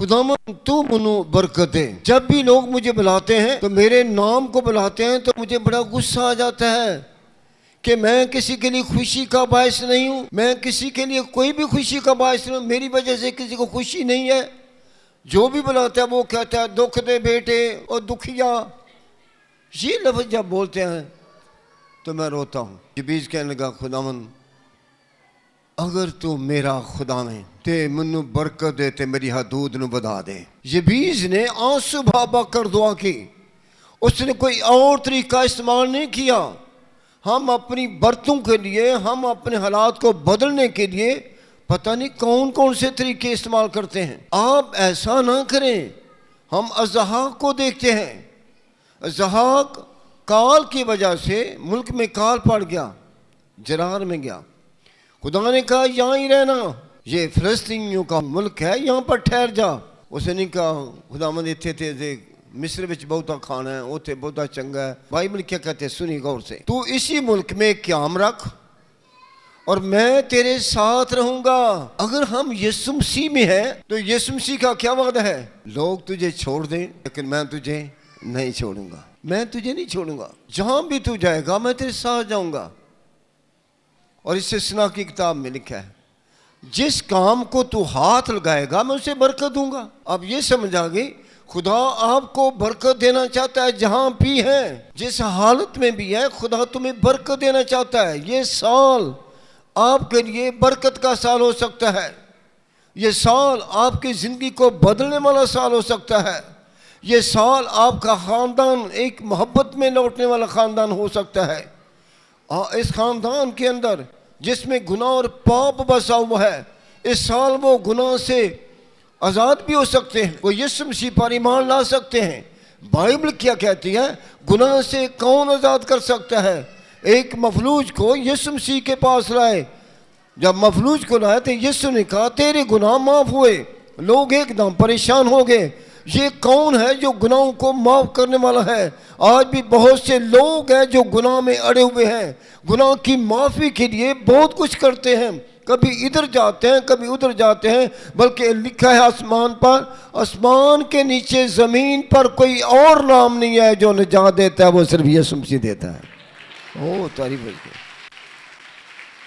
खुदावन तू मनु बरकत दे। जब भी लोग मुझे बुलाते हैं तो मेरे नाम को बुलाते हैं तो मुझे बड़ा गुस्सा आ जाता है कि मैं किसी के लिए खुशी का बायस नहीं हूँ, मैं किसी के लिए कोई भी खुशी का बायस नहीं हूँ, मेरी वजह से किसी को खुशी नहीं है। जो भी बुलाता है वो कहता है दुख दे बेटे और दुखिया, ये लफ्ज़ जब बोलते हैं तो मैं रोता हूँ। यबीस कहने लगा खुदावन अगर तू मेरा खुदा में ते मनु बरकत दे ते मेरी हदूद न बधा दे। यबीस ने आंसू बहा कर दुआ की, उसने कोई और तरीका इस्तेमाल नहीं किया। हम अपनी बरतों के लिए, हम अपने हालात को बदलने के लिए पता नहीं कौन कौन से तरीके इस्तेमाल करते हैं। आप ऐसा ना करें। हम अज़हाक को देखते हैं, अज़हाक काल की वजह से मुल्क में काल पड़ गया, जरार में गया। खुदा ने कहा यहाँ ही रहना, ये फ़लस्तीनियों का मुल्क है, यहाँ पर ठहर जा। उसने नहीं कहा खुदावंद इत्थे ते मिस्र विच बहुता खाना है, उथे बहुता चंगा है। बाइबल क्या कहते हैं सुनी गौर से, तू इसी मुल्क में क़याम रख और मैं तेरे साथ रहूंगा। अगर हम यीशु मसीह में हैं तो यीशु मसीह का क्या वादा है, लोग तुझे छोड़ दें लेकिन मैं तुझे नहीं छोड़ूंगा, मैं तुझे नहीं छोड़ूंगा। जहां भी तू जाएगा मैं तेरे साथ जाऊंगा। और इससे सुना की किताब में लिखा है जिस काम को तू हाथ लगाएगा मैं उसे बरकत दूंगा। अब ये समझ आ गई, खुदा आपको बरकत देना चाहता है। जहां भी है, जिस हालत में भी है, खुदा तुम्हें बरकत देना चाहता है। ये साल आपके लिए बरकत का साल हो सकता है। ये साल आपकी ज़िंदगी को बदलने वाला साल हो सकता है। ये साल आपका ख़ानदान एक मोहब्बत में लौटने वाला ख़ानदान हो सकता है। इस ख़ानदान के अंदर जिसमें गुनाह और पाप बसा हुआ है, इस साल वो गुनाह से आज़ाद भी हो सकते हैं, वो यीशु मसीह पर ईमान ला सकते हैं। बाइबल क्या कहती है, गुनाह से कौन आज़ाद कर सकता है। एक मफलूज को यीशु मसीह के पास लाए, जब मफलूज को लाए तो यीशु ने कहा तेरे गुनाह माफ़ हुए। लोग एकदम परेशान हो गए, ये कौन है जो गुनाहों को माफ़ करने वाला है। आज भी बहुत से लोग हैं जो गुनाह में अड़े हुए हैं, गुनाह की माफ़ी के लिए बहुत कुछ करते हैं, कभी इधर जाते हैं कभी उधर जाते हैं। बल्कि लिखा है आसमान पर, आसमान के नीचे ज़मीन पर कोई और नाम नहीं है जो निजात देता है, वो सिर्फ यीशु मसीह देता है। ओ तारीफ है,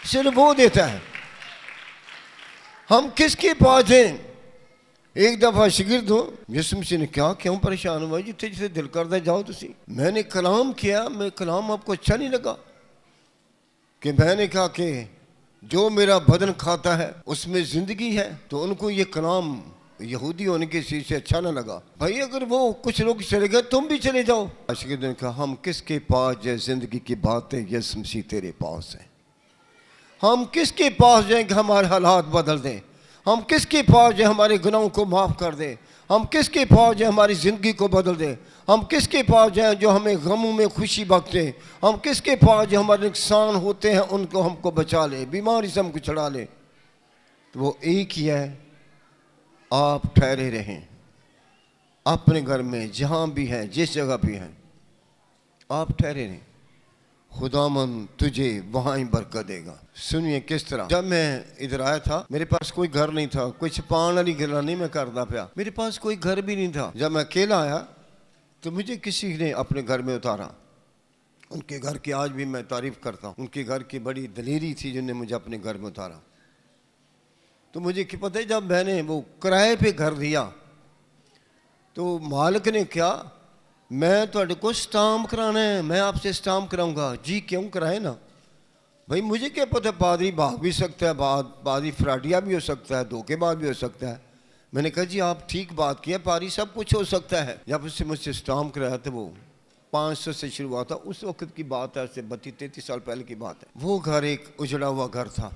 सिर्फ वो देता है। हम किसके पास हैं। एक दफ़ा शिगिर्द हो, यीशु मसीह ने क्या क्यों परेशान हुआ, जिथे जिथे दिल करता जाओ तुसी। मैंने कलाम किया, मैं कलाम आपको अच्छा नहीं लगा कि मैंने कहा कि जो मेरा बदन खाता है उसमें ज़िंदगी है, तो उनको ये कलाम यहूदी होने की चीज़ से अच्छा ना लगा। भाई अगर वो कुछ लोग चले गए तुम भी चले जाओ। शिगिर्द ने कहा हम किसके पास जाए, ज़िंदगी की बातें यीशु मसीह तेरे पास है। हम किसके पास जाएं कि हमारे हालात बदल दें। हम किसके पास जाएं हमारे गुनाहों को माफ़ कर दे। हम किसके पास जाएं हमारी ज़िंदगी को बदल दे। हम किसके पास जाएं जो हमें गमों में खुशी बख्शे। हम किसके पास जो हमारे नुकसान होते हैं उनको हमको बचा ले, बीमारी से हमको छुड़ा ले। तो वो एक ही है, आप ठहरे रहें अपने घर में, जहाँ भी हैं जिस जगह भी हैं आप ठहरे रहें, खुदामन तुझे वहाँ ही बरकत देगा। सुनिए किस तरह, जब मैं इधर आया था मेरे पास कोई घर नहीं था, कोई छपान वाली गला नहीं मैं करता पाया, मेरे पास कोई घर भी नहीं था। जब मैं अकेला आया तो मुझे किसी ने अपने घर में उतारा। उनके घर की आज भी मैं तारीफ़ करता हूँ, उनके घर की बड़ी दलेरी थी जिन्होंने मुझे अपने घर में उतारा। तो मुझे क्या पता है, जब मैंने वो किराए पे घर दिया तो मालिक ने क्या, मैं तुहाडे को स्टाम्प कराना है, मैं आपसे स्टाम्प कराऊंगा। जी क्यों कराए ना भाई, मुझे क्या पता, पादरी भाग भी सकता है, पादरी फ्राडिया भी हो सकता है, धोखेबाज भी हो सकता है। मैंने कहा जी आप ठीक बात किया, पादरी सब कुछ हो सकता है। जब उससे मुझसे स्टाम्प कराया तो वो 500 से शुरू हुआ था, उस वक्त की बात है, उससे 32-33 साल पहले की बात है। वो घर एक उजड़ा हुआ घर था,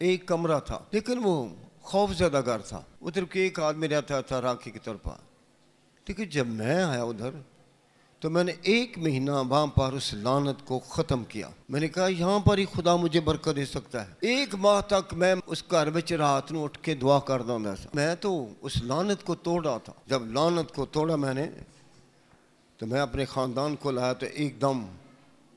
एक कमरा था, लेकिन वो खौफज़दा घर था। उधर के एक आदमी रहता था राखी के तौर पर। लेकिन जब मैं आया उधर तो मैंने 1 महीना वहाँ पर उस लानत को ख़त्म किया। मैंने कहा यहाँ पर ही खुदा मुझे बरकत दे सकता है। 1 माह तक मैं उस घर में रात में उठ के दुआ करता हूँ। मैं तो उस लानत को तोड़ रहा था। जब लानत को तोड़ा मैंने तो मैं अपने ख़ानदान को लाया तो एकदम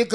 1